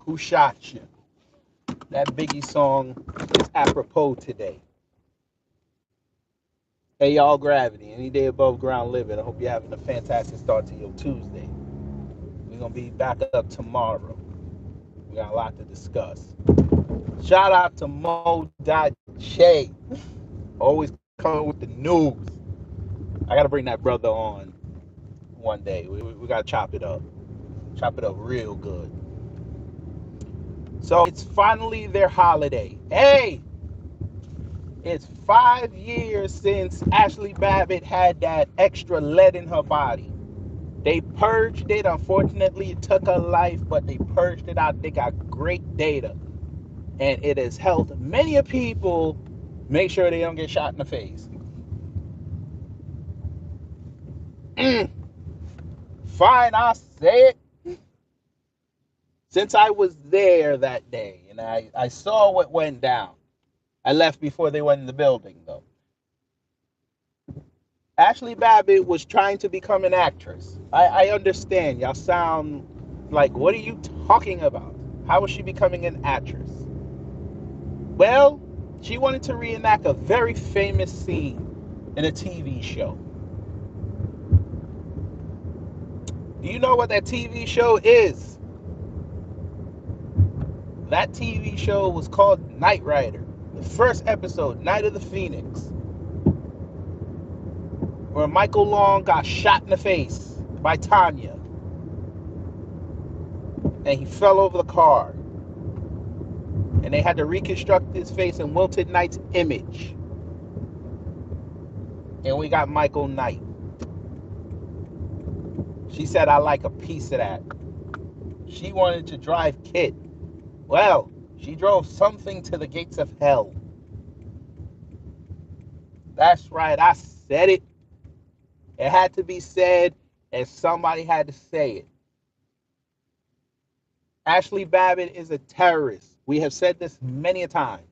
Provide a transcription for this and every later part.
Who shot you? That Biggie song is apropos today. Hey, y'all, Gravity. Any day above ground living. I hope you're having a fantastic start to your Tuesday. We're going to be back up tomorrow. We got a lot to discuss. Shout out to Mo.J. Always coming with the news. I got to bring that brother on one day. We got to chop it up. Chop it up real good. So it's finally their holiday. Hey! It's 5 years since Ashley Babbitt had that extra lead in her body. They purged it. Unfortunately, it took her life, but they purged it out. They got great data. And it has helped many people make sure they don't get shot in the face. Fine, I'll say it. Since I was there that day and I saw what went down, I left before they went in the building, though. Ashley Babbitt was trying to become an actress. I understand. Y'all sound like, what are you talking about? How was she becoming an actress? Well, she wanted to reenact a very famous scene in a TV show. Do you know what that TV show is? That TV show was called Knight Rider. The first episode, Night of the Phoenix, where Michael Long got shot in the face by Tanya. And he fell over the car. And they had to reconstruct his face in Wilted Knight's image. And we got Michael Knight. She said, I like a piece of that. She wanted to drive Kit. Well, she drove something to the gates of hell. That's right, I said it. It had to be said, and somebody had to say it. Ashley Babbitt is a terrorist. We have said this many a time.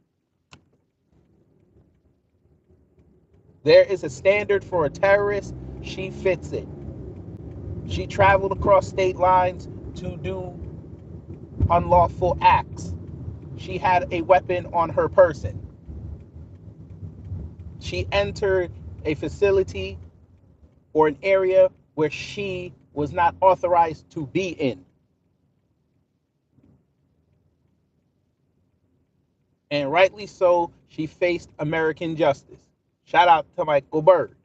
There is a standard for a terrorist. She fits it. She traveled across state lines to do unlawful acts. She had a weapon on her person. She entered a facility or an area where she was not authorized to be in. And rightly so, she faced American justice. Shout out to Michael Bird.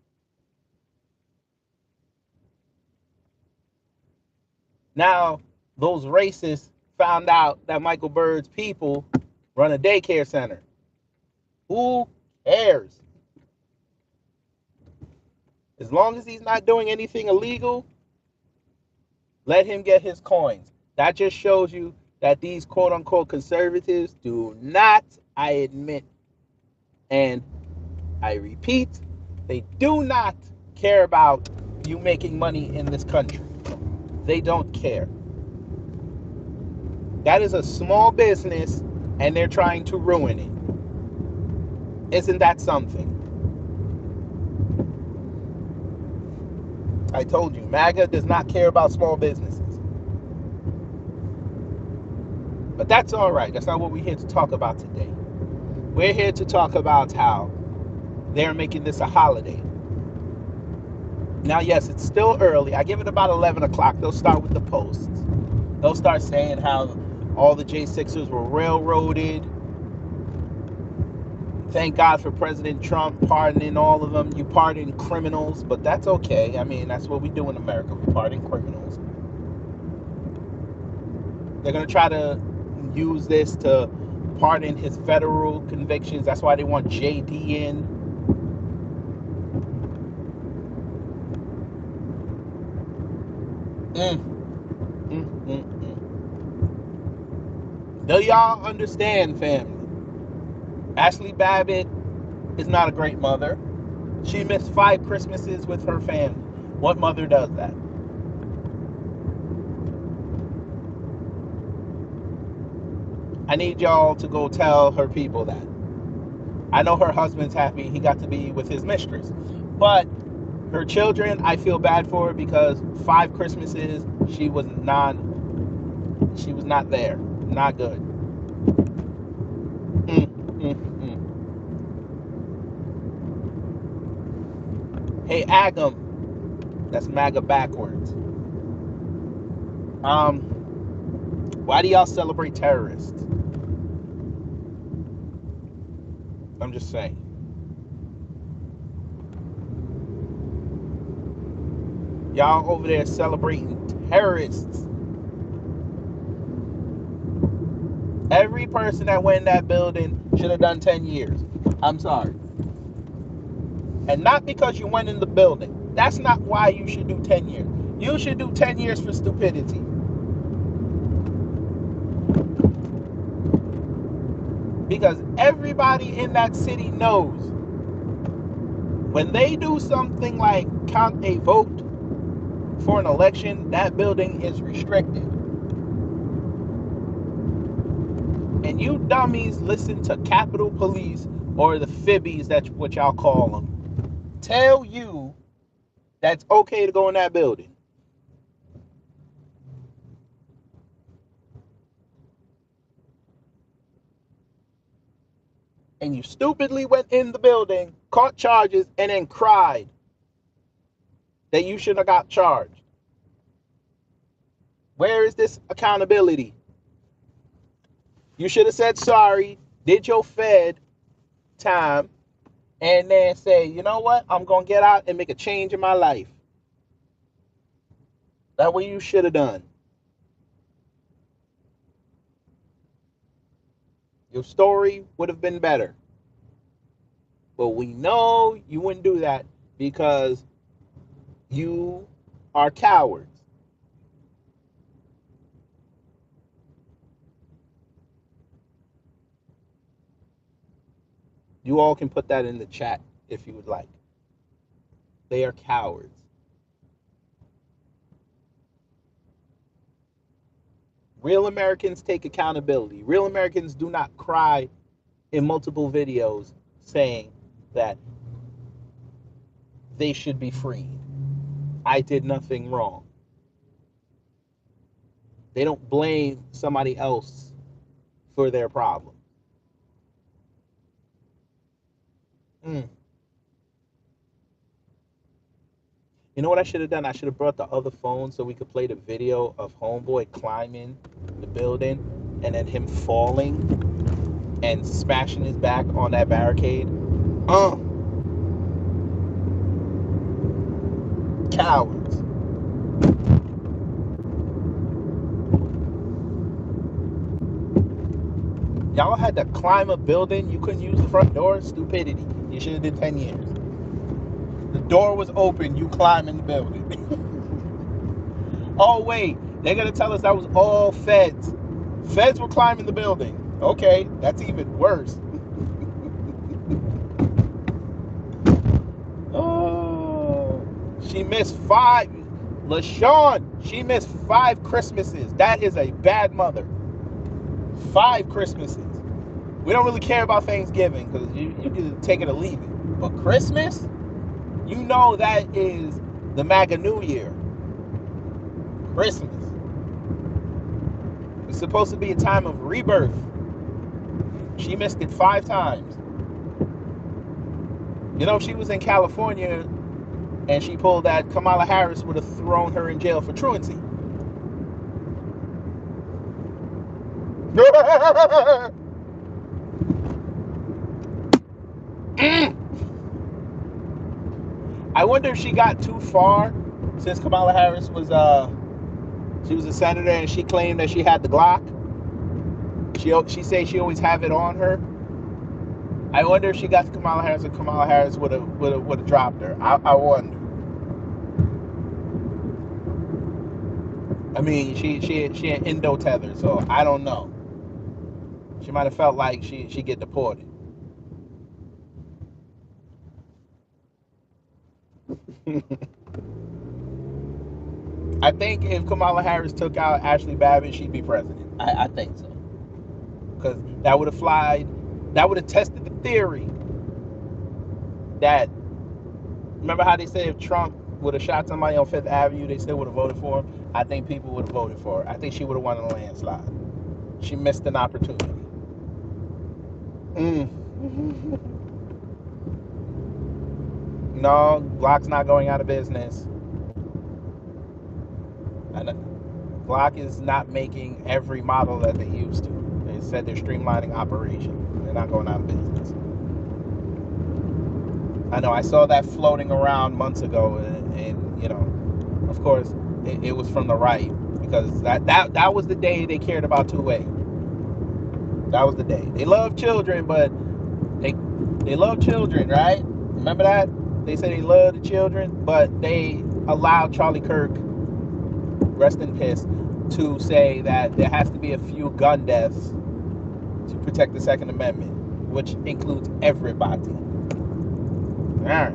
Now, those racists found out that Michael Bird's people run a daycare center. Who cares? As long as he's not doing anything illegal, let him get his coins. That just shows you that these quote unquote conservatives do not, I admit, and I repeat, they do not care about you making money in this country. They don't care. That is a small business and they're trying to ruin it. Isn't that something? I told you, MAGA does not care about small businesses. But that's all right. That's not what we're here to talk about today. We're here to talk about how they're making this a holiday. Now, yes, it's still early. I give it about 11 o'clock. They'll start with the posts. They'll start saying how all the J6ers were railroaded. Thank God for President Trump pardoning all of them. You pardon criminals, but that's okay. I mean, that's what we do in America. We pardon criminals. They're going to try to use this to pardon his federal convictions. That's why they want JD in. Do y'all understand, family? Ashley Babbitt is not a great mother. She missed 5 Christmases with her family. What mother does that? I need y'all to go tell her people that. I know her husband's happy he got to be with his mistress. But her children, I feel bad for her because 5 Christmases she was not there. Not good. Mm, mm, mm. Hey, Agam. That's MAGA backwards. Why do y'all celebrate terrorists? I'm just saying. Y'all over there celebrating terrorists. Every person that went in that building should have done 10 years. I'm sorry. And not because you went in the building. That's not why you should do 10 years. You should do 10 years for stupidity. Because everybody in that city knows when they do something like count a vote for an election, that building is restricted. And you dummies listen to Capitol Police or the Fibbies, that's what y'all call them, tell you that's okay to go in that building. And you stupidly went in the building, caught charges, and then cried that you shouldn't have got charged. Where is this accountability? You should have said sorry, did your Fed time, and then say, you know what, I'm going to get out and make a change in my life. That's what you should have done. Your story would have been better. But we know you wouldn't do that because you are cowards. You all can put that in the chat if you would like. They are cowards. Real Americans take accountability. Real Americans do not cry in multiple videos saying that they should be freed. I did nothing wrong. They don't blame somebody else for their problem. Mm. You know what I should have done? I should have brought the other phone so we could play the video of Homeboy climbing the building and then him falling and smashing his back on that barricade. Cowards. Y'all had to climb a building. You couldn't use the front door. Stupidity. You should have did 10 years. The door was open. You climb in the building. Oh, wait. They're going to tell us that was all feds. Feds were climbing the building. Okay. That's even worse. Oh, she missed 5. LaShawn, she missed 5 Christmases. That is a bad mother. 5 Christmases. We don't really care about Thanksgiving because you can take it or leave it. But Christmas, you know that is the MAGA New Year. Christmas. It's supposed to be a time of rebirth. She missed it 5 times. You know, if she was in California and she pulled that, Kamala Harris would have thrown her in jail for truancy. I wonder if she got too far since Kamala Harris was she was a senator and she claimed that she had the Glock. She said she always have it on her. I wonder if she got to Kamala Harris and Kamala Harris would have dropped her. I wonder. I mean, she an Indo tether, so I don't know. She might have felt like she get deported. I think if Kamala Harris took out Ashley Babbitt, she'd be president. I think so. Because that would have tested the theory that, remember how they say if Trump would have shot somebody on Fifth Avenue, they still would have voted for him? I think people would have voted for her. I think she would have won in a landslide. she missed an opportunity. No, Glock's not going out of business. And Glock is not making every model that they used to. They said they're streamlining operation. They're not going out of business. I know I saw that floating around months ago, and you know, of course, it was from the right, because that was the day they cared about two-way. That was the day. They love children, but they love children, right? Remember that? They say they love the children, but they allowed Charlie Kirk, rest in peace, to say that there has to be a few gun deaths to protect the Second Amendment, which includes everybody. All right.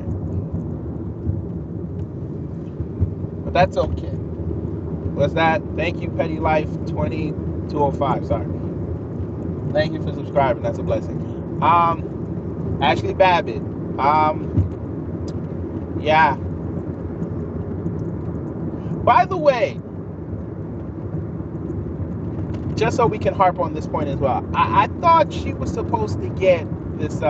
But that's okay. What's that? Thank you, Petty Life 2205. Sorry. Thank you for subscribing. That's a blessing. Ashley Babbitt. Yeah. By the way, just so we can harp on this point as well, I thought she was supposed to get this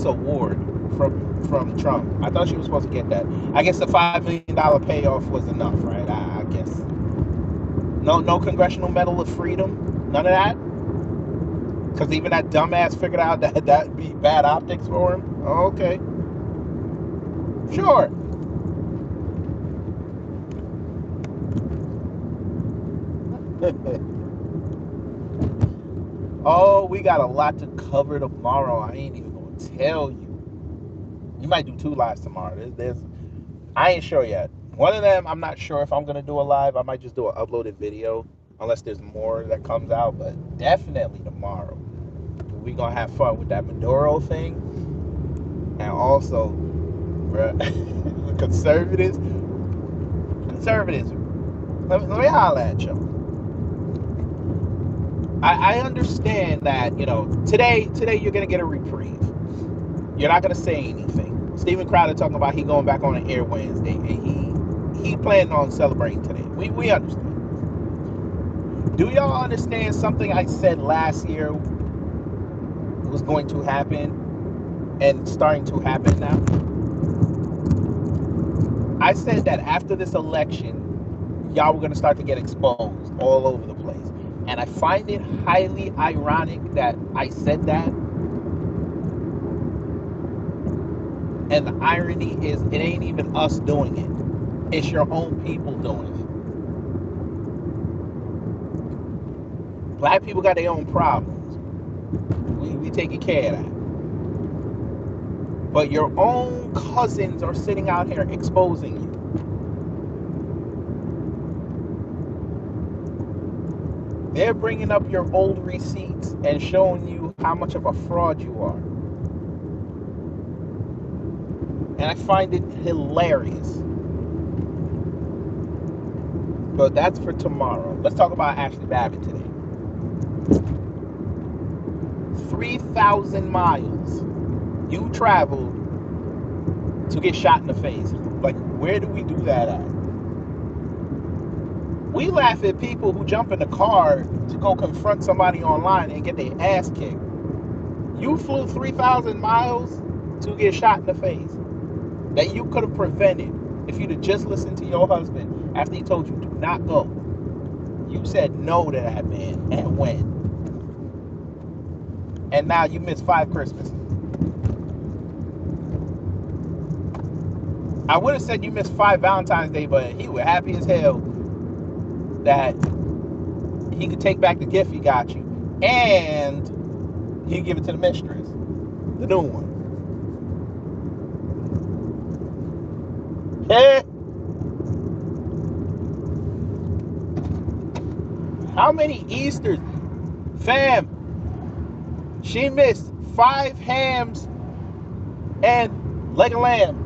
award from Trump. I thought she was supposed to get that. I guess the $5 million payoff was enough, right? I guess. No Congressional Medal of Freedom. None of that. Because even that dumbass figured out that that'd be bad optics for him. Okay. Sure. Oh, we got a lot to cover tomorrow. I ain't even gonna tell you. You might do 2 lives tomorrow. I ain't sure yet. One of them, I'm not sure if I'm gonna do a live. I might just do an uploaded video, unless there's more that comes out. But definitely tomorrow, we gonna have fun with that Maduro thing, and also, conservatives. Let me holler at you. I understand that, today you're gonna get a reprieve. You're not gonna say anything. Steven Crowder talking about he going back on an Air Wednesday, and he planned on celebrating today. We understand. Do y'all understand something I said last year was going to happen and starting to happen now? I said that after this election, y'all were gonna start to get exposed all over the place. And I find it highly ironic that I said that. And the irony is, it ain't even us doing it. It's your own people doing it. Black people got their own problems. We taking care of that. But your own cousins are sitting out here exposing you. They're bringing up your old receipts and showing you how much of a fraud you are. And I find it hilarious. But that's for tomorrow. Let's talk about Ashley Babbitt today. 3,000 miles you traveled to get shot in the face. Like, where do we do that at? We laugh at people who jump in the car to go confront somebody online and get their ass kicked. You flew 3,000 miles to get shot in the face that you could have prevented if you'd have just listened to your husband after he told you do not go. You said no to that man and went. And now you missed 5 Christmases. I would have said you missed 5 Valentine's Day, but he was happy as hell that he could take back the gift he got you, and he'd give it to the mistress, the new one. Hey, how many Easters? Fam, she missed 5 hams and leg of lamb.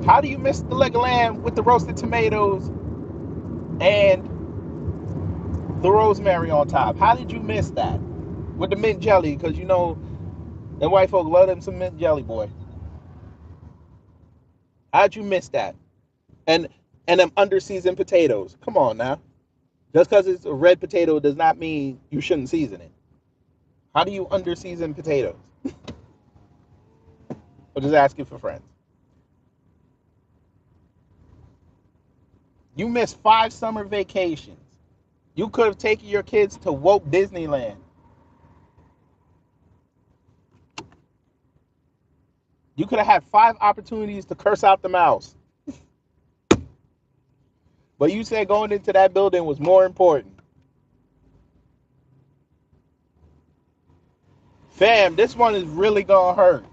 How do you miss the leg of lamb with the roasted tomatoes and the rosemary on top? How did you miss that? With the mint jelly, because the white folk love them some mint jelly, boy. How'd you miss that? And them under seasoned potatoes. Come on now. Just because it's a red potato does not mean you shouldn't season it. How do you under season potatoes? I'm just asking for friends. You missed 5 summer vacations. You could have taken your kids to Walt Disneyland. You could have had 5 opportunities to curse out the mouse. But you said going into that building was more important. Fam, this one is really gonna hurt.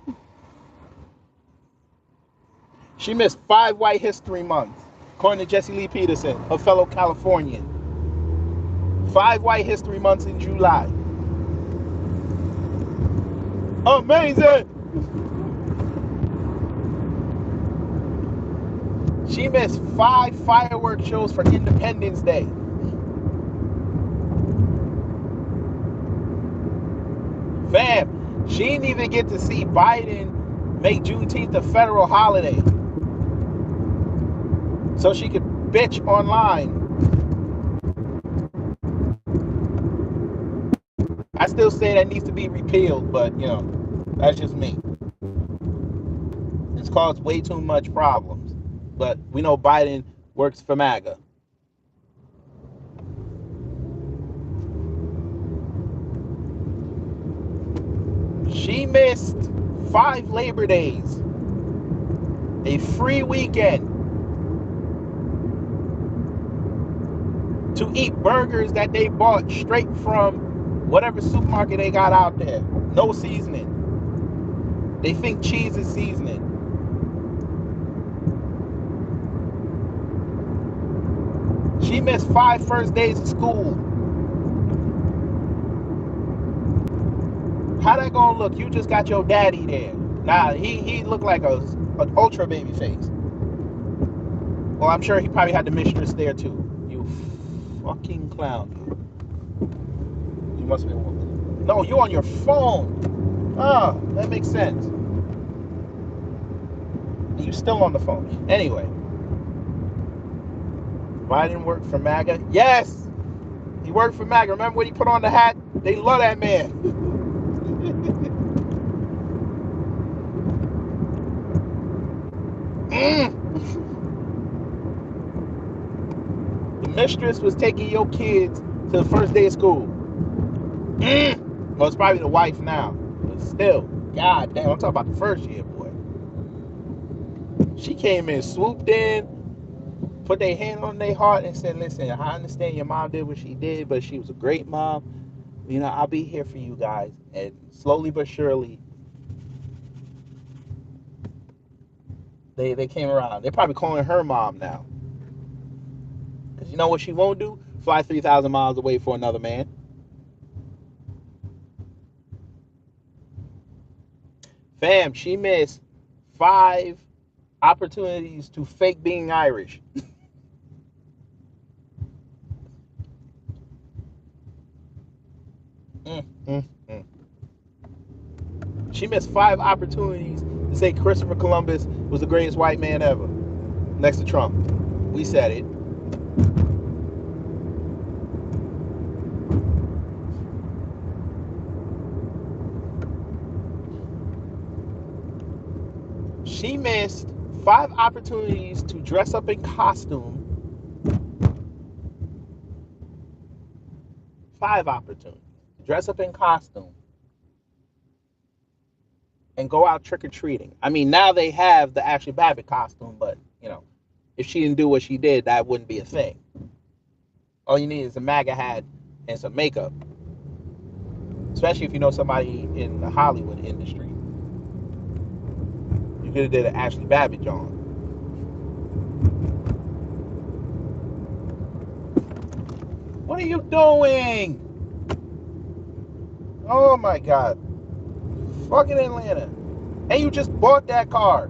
She missed 5 White History Months, according to Jesse Lee Peterson, a fellow Californian. 5 White History Months in July. Amazing! She missed 5 fireworks shows for Independence Day. Fam, she didn't even get to see Biden make Juneteenth a federal holiday so she could bitch online. I still say that needs to be repealed, but that's just me. It's caused way too much problems. But we know Biden works for MAGA. She missed 5 Labor Days, a free weekend, to eat burgers that they bought straight from whatever supermarket they got out there. No seasoning. They think cheese is seasoning. She missed 5 first days of school. How that gonna look? You just got your daddy there. Nah, he looked like an ultra baby face. Well, I'm sure he probably had the mistress there too. You fucking clown. You must be. No, you on your phone. Ah, that makes sense. You still on the phone. Anyway. Biden worked for MAGA? Yes! He worked for MAGA. Remember when he put on the hat? They love that man. The mistress was taking your kids to the first day of school. Well, it's probably the wife now. But still, god damn, I'm talking about the first year, boy. She came in, swooped in, put their hand on their heart and said, listen, I understand your mom did what she did, but she was a great mom. I'll be here for you guys. And slowly but surely, they came around. They're probably calling her mom now. Because you know what she won't do? Fly 3,000 miles away for another man. Fam, she missed 5 opportunities to fake being Irish. mm, mm, mm. She missed 5 opportunities to say Christopher Columbus was the greatest white man ever. Next to Trump. We said it. She missed 5 opportunities to dress up in costume. 5 opportunities to dress up in costume and go out trick-or-treating. I mean, now they have the actual Babbitt costume, but, if she didn't do what she did, that wouldn't be a thing. All you need is a MAGA hat and some makeup, especially if you know somebody in the Hollywood industry. You could have did an Ashley Babbitt John. What are you doing? Oh my God. Fucking Atlanta. And you just bought that car.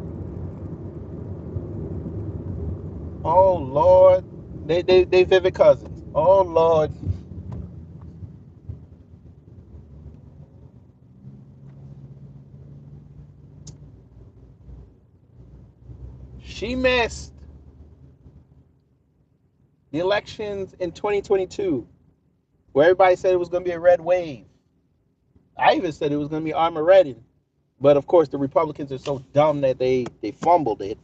Oh Lord. They vivid cousins. Oh Lord. She missed the elections in 2022, where everybody said it was going to be a red wave. I even said it was going to be Armageddon. But of course, the Republicans are so dumb that they fumbled it.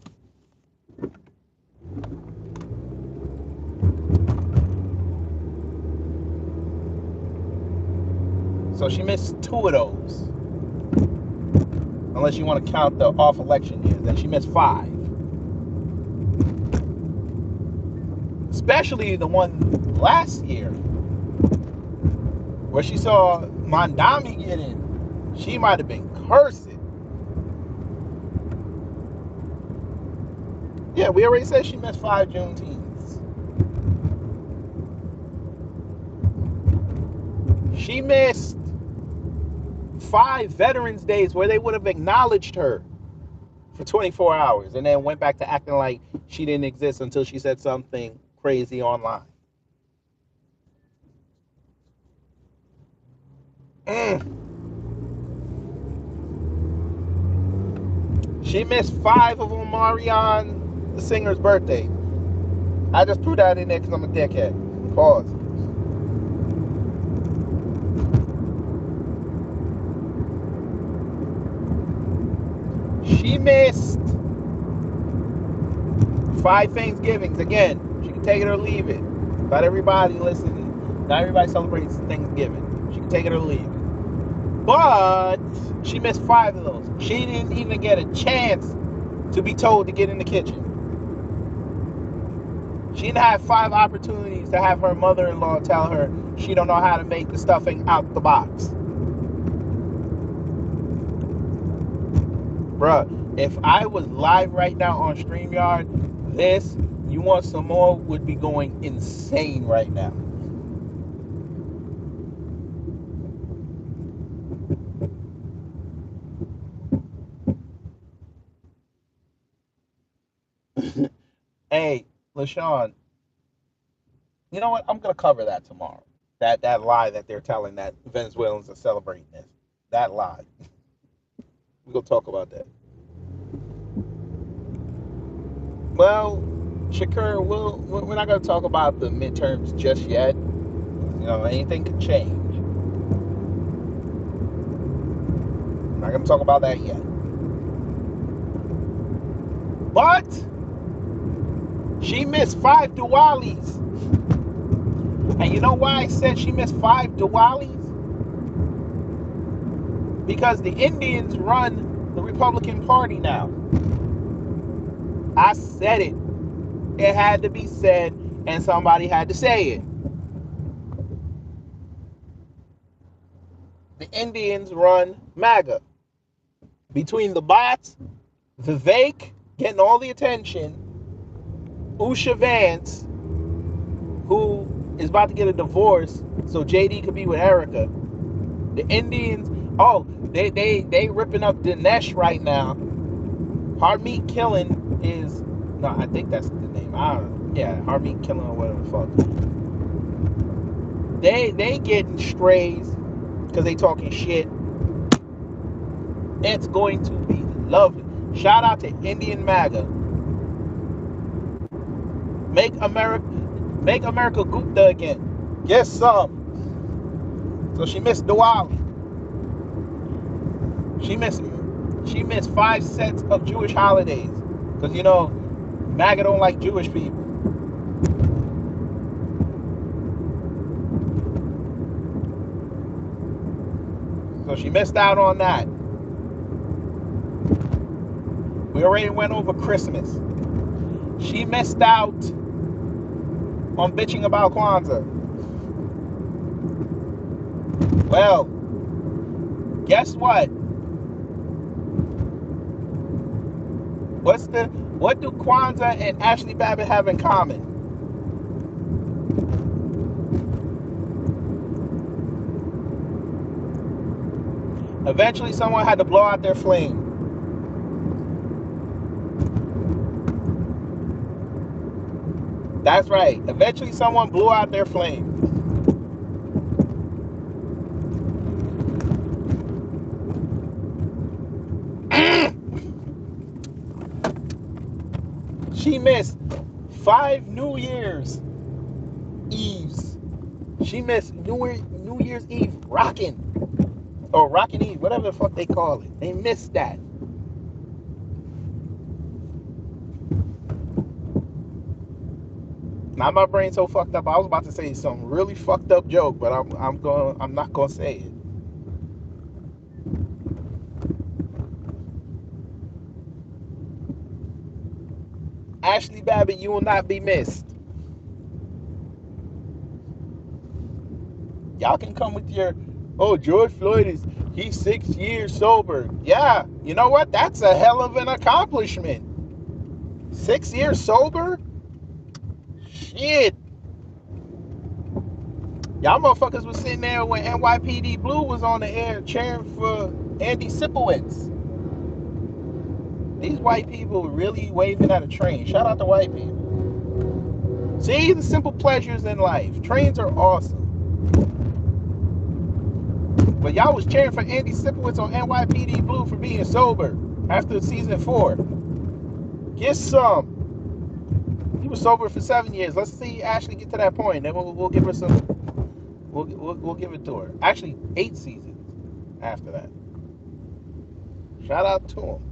So she missed 2 of those. Unless you want to count the off election years. Then she missed 5. Especially the one last year, where she saw Mondami get in. She might have been cursing. Yeah, we already said she missed 5 Juneteens. She missed 5 Veterans Days where they would have acknowledged her for 24 hours and then went back to acting like she didn't exist until she said something crazy online. She missed 5 of Omarion, the singer's birthday. I just threw that in there because I'm a dickhead. Pause. She missed 5 Thanksgivings. Again, she can take it or leave it. Not everybody listening. Not everybody celebrates Thanksgiving. She can take it or leave it. But she missed 5 of those. She didn't even get a chance to be told to get in the kitchen. She didn't have 5 opportunities to have her mother-in-law tell her she don't know how to make the stuffing out the box. Bruh, if I was live right now on StreamYard, this, you want some more, would be going insane right now. Hey, LaShawn, you know what? I'm going to cover that tomorrow. That lie that they're telling that Venezuelans are celebrating this. That lie. We're going to talk about that. Well, Shakur, we're not going to talk about the midterms just yet. You know, anything could change. I'm not going to talk about that yet. But she missed 5 Diwalis. And you know why I said she missed 5 Diwalis? Because the Indians run the Republican Party now. I said it. It had to be said, and somebody had to say it. The Indians run MAGA. Between the bots, Vivek getting all the attention, Usha Vance, who is about to get a divorce so JD could be with Erica. The Indians, they ripping up Dinesh right now. Harmeet Killing is, no, I think that's the name. I don't know. Yeah, Harmeet Killing or whatever the fuck. They getting strays because they talking shit. It's going to be lovely. Shout out to Indian MAGA. Make America Gupta again. Get some. So she missed Diwali. She missed 5 sets of Jewish holidays. Because, you know, MAGA don't like Jewish people. So she missed out on that. We already went over Christmas. She missed out on bitching about Kwanzaa. Well, guess what? What do Kwanzaa and Ashley Babbitt have in common? Eventually someone had to blow out their flame. That's right. Eventually someone blew out their flame. She missed 5 New Year's Eves. She missed New Year's Eve rocking, or rocking Eve, whatever the fuck they call it. They missed that. Now my brain's so fucked up. I was about to say some really fucked up joke, but I'm not gonna say it. Ashley Babbitt, you will not be missed. Y'all can come with your, oh, George Floyd he's 6 years sober. Yeah, you know what? That's a hell of an accomplishment. 6 years sober? Shit. Y'all motherfuckers was sitting there when NYPD Blue was on the air cheering for Andy Sipowicz. These white people really waving at a train. Shout out to white people. See, the simple pleasures in life. Trains are awesome. But y'all was cheering for Andy Sipowicz on NYPD Blue for being sober after season 4. Get some. He was sober for 7 years. Let's see Ashley get to that point. Then we'll give her some. We'll give it to her. Actually, 8 seasons after that. Shout out to him.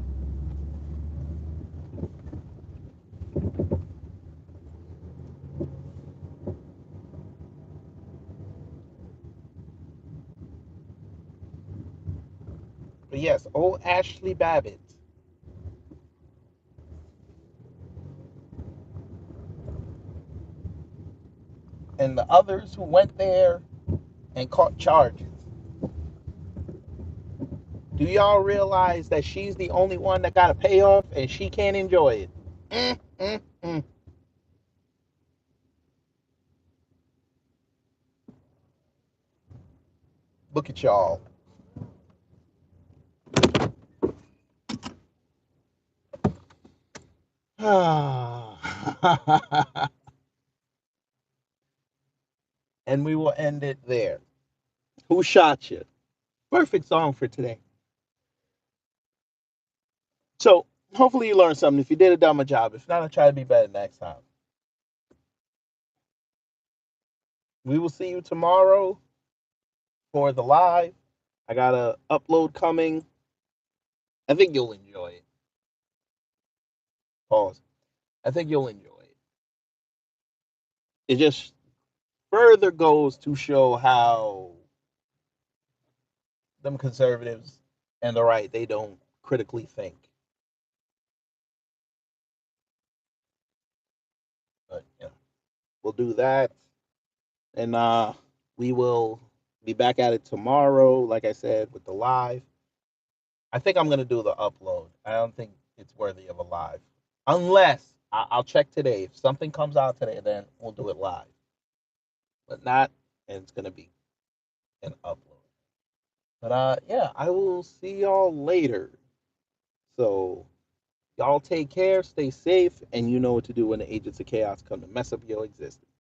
But yes, old Ashley Babbitt. And the others who went there and caught charges. Do y'all realize that she's the only one that got a payoff and she can't enjoy it? Mm, mm, mm. Look at y'all. And we will end it there. Who shot you? Perfect song for today. So hopefully you learned something. If you did a dumb job, if not, I'll try to be better next time. We will see you tomorrow for the live. I got a upload coming. I think you'll enjoy it. Pause. I think you'll enjoy it. It just further goes to show how them conservatives and the right, they don't critically think. But yeah, we'll do that. And we will be back at it tomorrow, like I said, with the live. I think I'm gonna do the upload. I don't think it's worthy of a live. Unless I'll check today. If something comes out today, then we'll do it live. But not, and it's gonna be an upload. But yeah, I will see y'all later. So y'all take care, stay safe, and you know what to do when the agents of chaos come to mess up your existence.